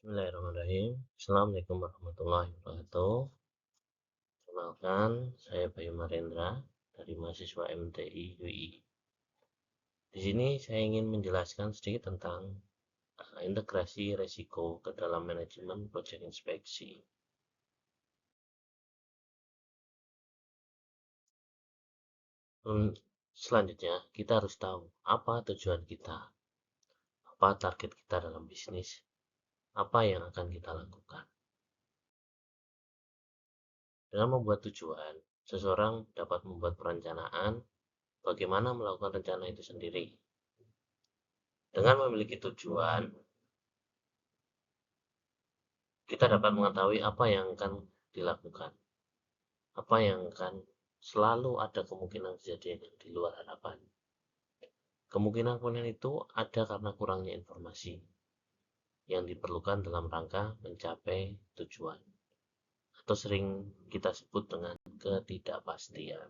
Bismillahirrahmanirrahim. Assalamualaikum warahmatullahi wabarakatuh. Perkenalkan, saya Bayu Marendra dari mahasiswa MTI UI. Di sini saya ingin menjelaskan sedikit tentang integrasi resiko ke dalam manajemen proyek inspeksi. Selanjutnya, kita harus tahu apa tujuan kita, apa target kita dalam bisnis, apa yang akan kita lakukan. Dengan membuat tujuan, seseorang dapat membuat perencanaan bagaimana melakukan rencana itu sendiri. Dengan memiliki tujuan, kita dapat mengetahui apa yang akan dilakukan, apa yang akan selalu ada kemungkinan kejadian yang di luar harapan. Kemungkinan itu ada karena kurangnya informasi yang diperlukan dalam rangka mencapai tujuan, atau sering kita sebut dengan ketidakpastian.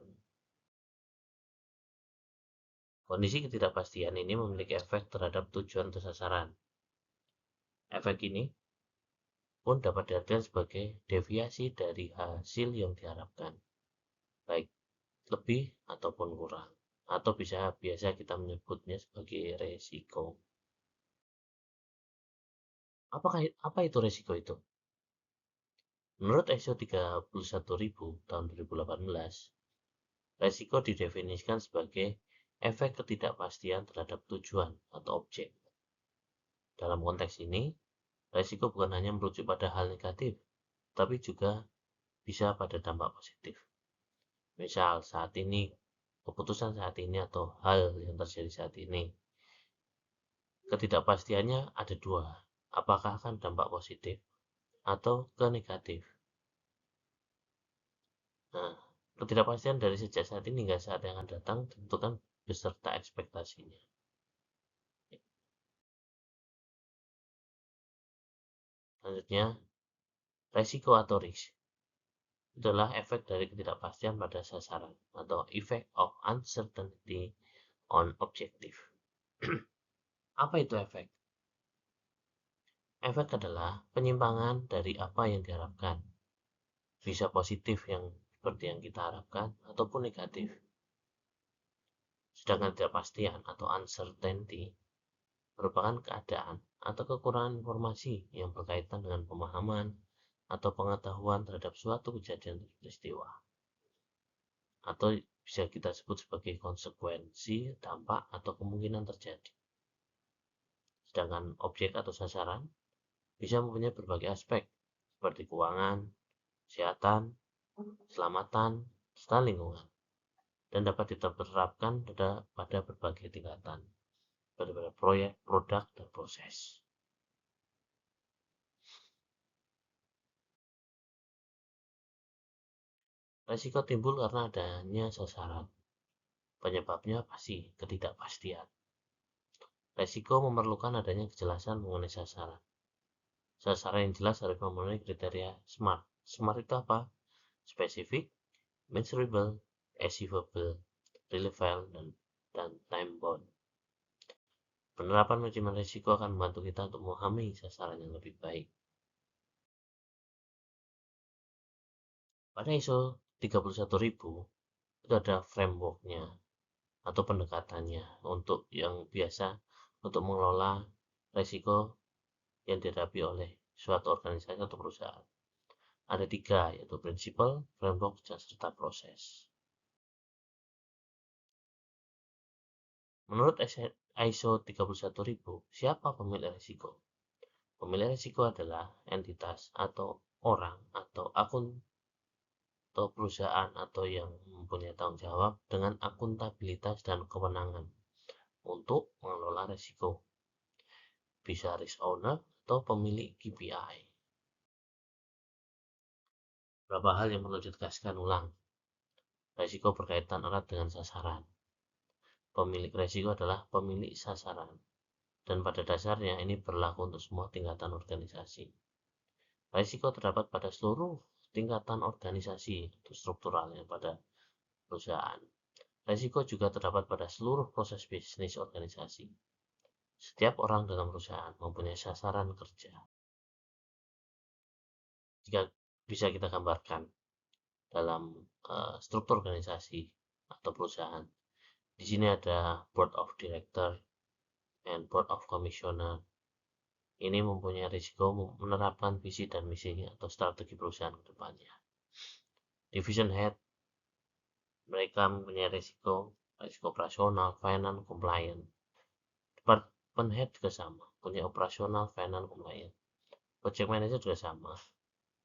Kondisi ketidakpastian ini memiliki efek terhadap tujuan atau sasaran. Efek ini pun dapat diartikan sebagai deviasi dari hasil yang diharapkan, baik lebih ataupun kurang, atau biasa kita menyebutnya sebagai resiko. Apa itu resiko itu? Menurut ISO 31000 tahun 2018, resiko didefinisikan sebagai efek ketidakpastian terhadap tujuan atau objek. Dalam konteks ini, resiko bukan hanya merujuk pada hal negatif, tapi juga bisa pada dampak positif. Misal saat ini, keputusan saat ini atau hal yang terjadi saat ini, ketidakpastiannya ada dua, apakah akan dampak positif atau ke negatif. Nah, ketidakpastian dari sejak saat ini hingga saat yang akan datang tentukan beserta ekspektasinya. Selanjutnya, resiko atau risk adalah efek dari ketidakpastian pada sasaran atau effect of uncertainty on objective. Apa itu efek? Efek adalah penyimpangan dari apa yang diharapkan. Bisa positif yang seperti yang kita harapkan ataupun negatif. Sedangkan ketidakpastian atau uncertainty merupakan keadaan atau kekurangan informasi yang berkaitan dengan pemahaman atau pengetahuan terhadap suatu kejadian peristiwa, atau bisa kita sebut sebagai konsekuensi, dampak, atau kemungkinan terjadi. Sedangkan objek atau sasaran bisa mempunyai berbagai aspek seperti keuangan, kesehatan, keselamatan, serta lingkungan, dan dapat diterapkan pada berbagai tingkatan, pada proyek, produk, dan proses. Resiko timbul karena adanya sasaran. Penyebabnya pasti ketidakpastian. Resiko memerlukan adanya kejelasan mengenai sasaran. Sasaran yang jelas harus memenuhi kriteria SMART. SMART itu apa? Specific, measurable, achievable, reliable, dan time bound. Penerapan manajemen risiko akan membantu kita untuk memahami sasaran yang lebih baik. Pada ISO 31000 itu ada frameworknya atau pendekatannya untuk yang biasa untuk mengelola risiko yang dihadapi oleh suatu organisasi atau perusahaan. Ada 3, yaitu prinsipal, framework, serta proses. Menurut ISO 31000, siapa pemilik risiko? Pemilik risiko adalah entitas atau orang atau akun atau perusahaan atau yang mempunyai tanggung jawab dengan akuntabilitas dan kewenangan untuk mengelola risiko. Bisa risk owner atau pemilik KPI. Beberapa hal yang perlu ditegaskan ulang. Risiko berkaitan erat dengan sasaran. Pemilik risiko adalah pemilik sasaran, dan pada dasarnya ini berlaku untuk semua tingkatan organisasi. Risiko terdapat pada seluruh tingkatan organisasi itu strukturalnya pada perusahaan. Risiko juga terdapat pada seluruh proses bisnis organisasi. Setiap orang dalam perusahaan mempunyai sasaran kerja. Jika bisa kita gambarkan dalam struktur organisasi atau perusahaan. Di sini ada Board of Director and Board of Commissioner. Ini mempunyai risiko menerapkan visi dan misi atau strategi perusahaan ke depannya. Division Head, mereka mempunyai risiko operasional, finance, compliance. Department Head juga sama, punya operasional, finance, compliance. Project Manager juga sama,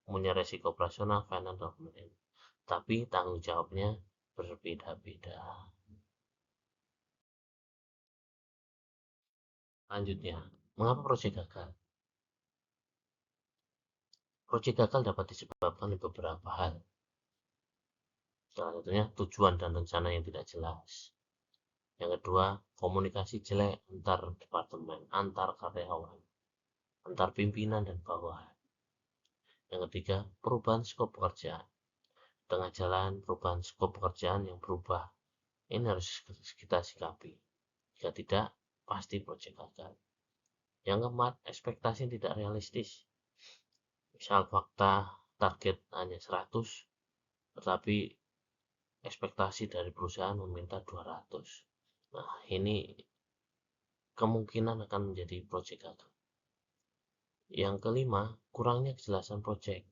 punya risiko operasional, finance, dan compliance. Tapi tanggung jawabnya berbeda-beda. Selanjutnya, mengapa proyek gagal? Proyek gagal dapat disebabkan oleh beberapa hal. Salah satunya tujuan dan rencana yang tidak jelas. Yang kedua, komunikasi jelek antar departemen, antar karyawan, antar pimpinan dan bawahan. Yang ketiga, perubahan skop pekerjaan. Tengah jalan perubahan skop pekerjaan yang berubah. Ini harus kita sikapi. Jika tidak, pasti proyek gagal. Yang keempat, ekspektasi tidak realistis. Misal fakta target hanya 100, tetapi ekspektasi dari perusahaan meminta 200. Nah, ini kemungkinan akan menjadi proyek gagal. Yang kelima, kurangnya kejelasan proyek.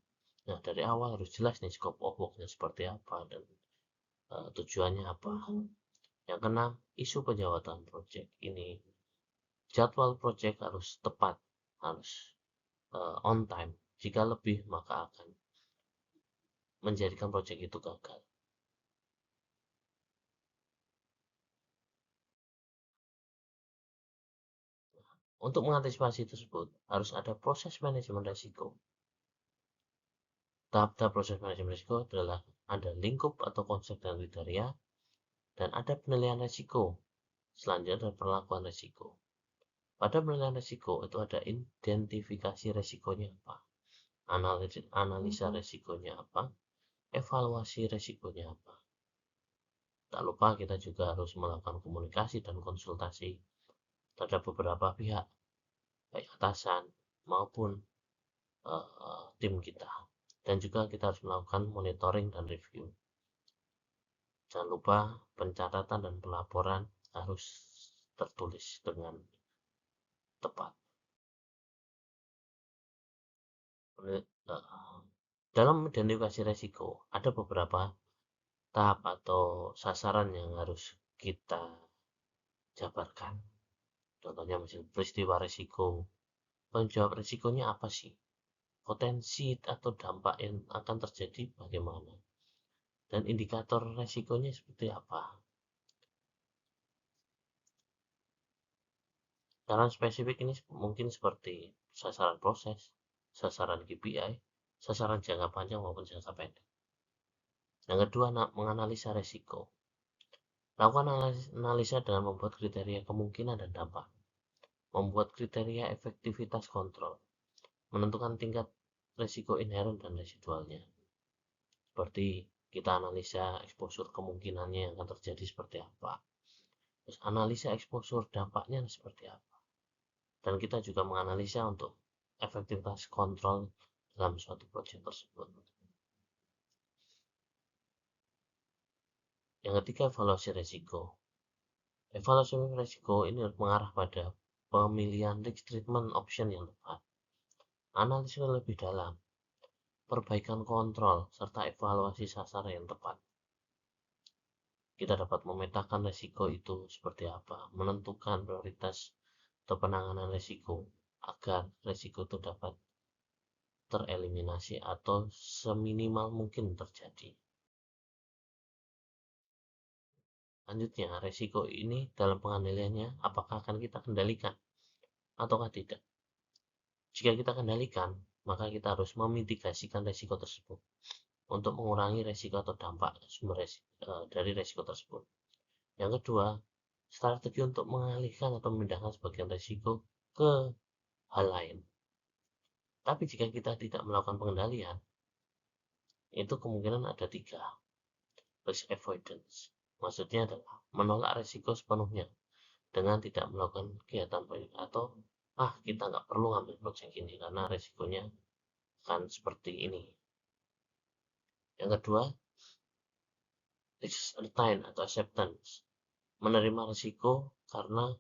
Nah, dari awal harus jelas nih scope of work-nya seperti apa dan tujuannya apa. Yang keenam, isu penjawatan proyek. Ini jadwal proyek harus tepat, harus on time. Jika lebih, maka akan menjadikan proyek itu gagal. Untuk mengantisipasi tersebut, harus ada proses manajemen risiko. Tahap-tahap proses manajemen risiko adalah ada lingkup atau konsep dan kriteria, dan ada penilaian risiko. Selanjutnya ada perlakuan risiko. Pada penilaian risiko itu ada identifikasi risikonya apa, analisa risikonya apa, evaluasi risikonya apa. Tak lupa kita juga harus melakukan komunikasi dan konsultasi terhadap beberapa pihak, baik atasan maupun tim kita. Dan juga kita harus melakukan monitoring dan review. Jangan lupa pencatatan dan pelaporan harus tertulis dengan tepat. Dalam identifikasi risiko, ada beberapa tahap atau sasaran yang harus kita jabarkan. Contohnya misalnya peristiwa risiko. Penjawab risikonya apa sih? Potensi atau dampak yang akan terjadi bagaimana? Dan indikator risikonya seperti apa? Sasaran spesifik ini mungkin seperti sasaran proses, sasaran KPI, sasaran jangka panjang maupun jangka pendek. Yang kedua, menganalisa risiko. Lakukan analisa dengan membuat kriteria kemungkinan dan dampak. Membuat kriteria efektivitas kontrol. Menentukan tingkat risiko inherent dan residualnya. Seperti kita analisa exposure kemungkinannya yang akan terjadi seperti apa. Terus analisa exposure dampaknya seperti apa. Dan kita juga menganalisa untuk efektivitas kontrol dalam suatu proyek tersebut. Yang ketiga, evaluasi risiko. Evaluasi risiko ini mengarah pada pemilihan risk treatment option yang tepat. Analisis lebih dalam, perbaikan kontrol, serta evaluasi sasaran yang tepat. Kita dapat memetakan risiko itu seperti apa, menentukan prioritas atau penanganan risiko agar risiko itu dapat tereliminasi atau seminimal mungkin terjadi. Selanjutnya, risiko ini dalam pengendaliannya apakah akan kita kendalikan ataukah tidak. Jika kita kendalikan, maka kita harus memitigasikan risiko tersebut untuk mengurangi risiko atau dampak sumber dari risiko tersebut. Yang kedua, strategi untuk mengalihkan atau memindahkan sebagian risiko ke hal lain. Tapi jika kita tidak melakukan pengendalian, itu kemungkinan ada 3. Risk avoidance. Maksudnya adalah menolak risiko sepenuhnya dengan tidak melakukan kegiatan proyek atau kita nggak perlu ngambil proyek ini karena risikonya akan seperti ini. Yang kedua, risk return atau acceptance, menerima risiko karena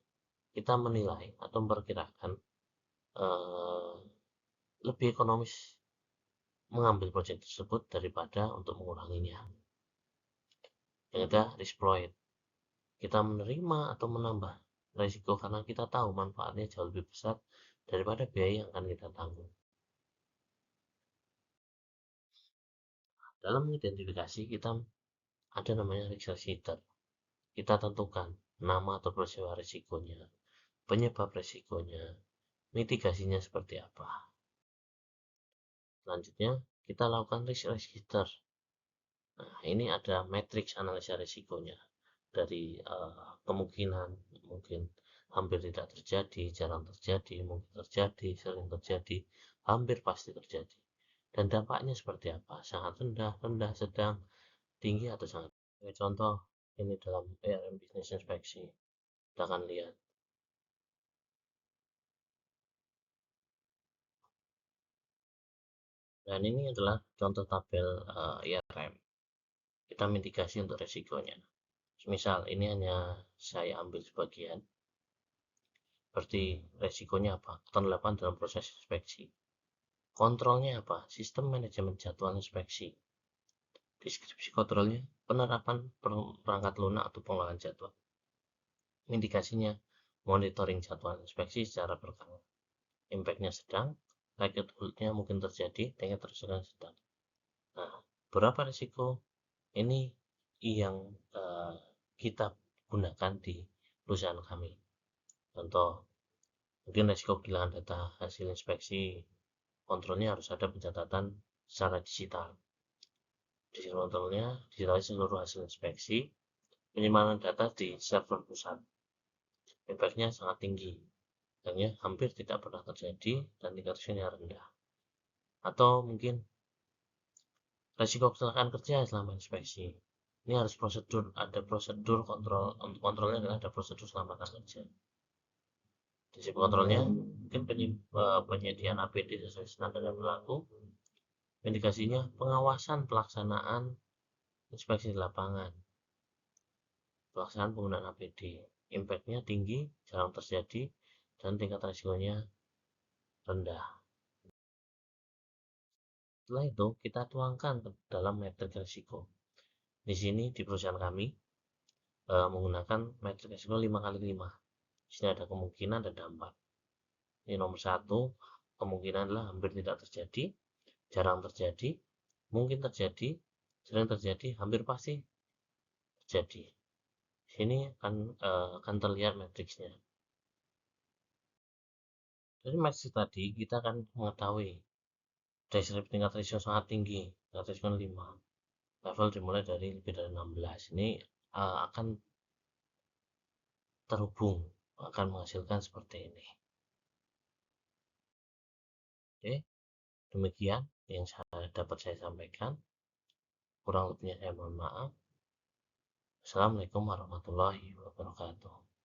kita menilai atau memperkirakan lebih ekonomis mengambil proyek tersebut daripada untuk menguranginya. Yang ketiga, risk profit, kita menerima atau menambah risiko karena kita tahu manfaatnya jauh lebih besar daripada biaya yang akan kita tanggung. Dalam mengidentifikasi, kita ada namanya risk register. Kita tentukan nama atau peristiwa risikonya, penyebab risikonya, mitigasinya seperti apa. Selanjutnya, kita lakukan risk register. Nah, ini ada matriks analisa risikonya. Dari kemungkinan, mungkin hampir tidak terjadi, jarang terjadi, mungkin terjadi, sering terjadi, hampir pasti terjadi. Dan dampaknya seperti apa? Sangat rendah, rendah, sedang, tinggi, atau sangat. Contoh, ini dalam ARM Business Inspection. Kita akan lihat. Dan ini adalah contoh tabel IRM. Kita mitigasi untuk resikonya. Misal, ini hanya saya ambil sebagian. Berarti resikonya apa? Keterlambatan dalam proses inspeksi. Kontrolnya apa? Sistem manajemen jadwal inspeksi. Deskripsi kontrolnya, penerapan perangkat lunak atau pengelolaan jadwal. Mitigasinya, monitoring jadwal inspeksi secara berkala. Impact-nya sedang, likelihood-nya mungkin terjadi, tingkat risikonya sedang. Nah, berapa risiko ini yang kita gunakan di perusahaan kami? Contoh, mungkin risiko kehilangan data hasil inspeksi, kontrolnya harus ada pencatatan secara digital. Digital kontrolnya digitalisasi seluruh hasil inspeksi, penyimpanan data di server pusat. Impact-nya sangat tinggi, dan hampir tidak pernah terjadi dan tingkat risikonya rendah. Atau mungkin risiko kecelakaan kerja selama inspeksi. Ini harus prosedur, ada prosedur kontrol, untuk kontrolnya adalah ada prosedur keselamatan kerja. Di kontrolnya mungkin penyediaan APD sesuai standar yang berlaku. Indikasinya pengawasan pelaksanaan inspeksi di lapangan, pelaksanaan penggunaan APD, impact-nya tinggi, jarang terjadi, dan tingkat risikonya rendah. Setelah itu kita tuangkan ke dalam metrik risiko. Di sini di perusahaan kami menggunakan metrik risiko 5x5. Di sini ada kemungkinan dan dampak. Ini nomor 1, kemungkinan adalah hampir tidak terjadi, jarang terjadi, mungkin terjadi, sering terjadi, hampir pasti terjadi. Di sini akan terlihat matriksnya. Dari matris tadi kita akan mengetahui deskripsi tingkat risiko sangat tinggi, tingkat risiko 5. Level dimulai dari lebih dari 16. Ini akan terhubung, akan menghasilkan seperti ini. Oke, demikian yang dapat saya sampaikan. Kurang lebihnya saya mohon maaf. Assalamualaikum warahmatullahi wabarakatuh.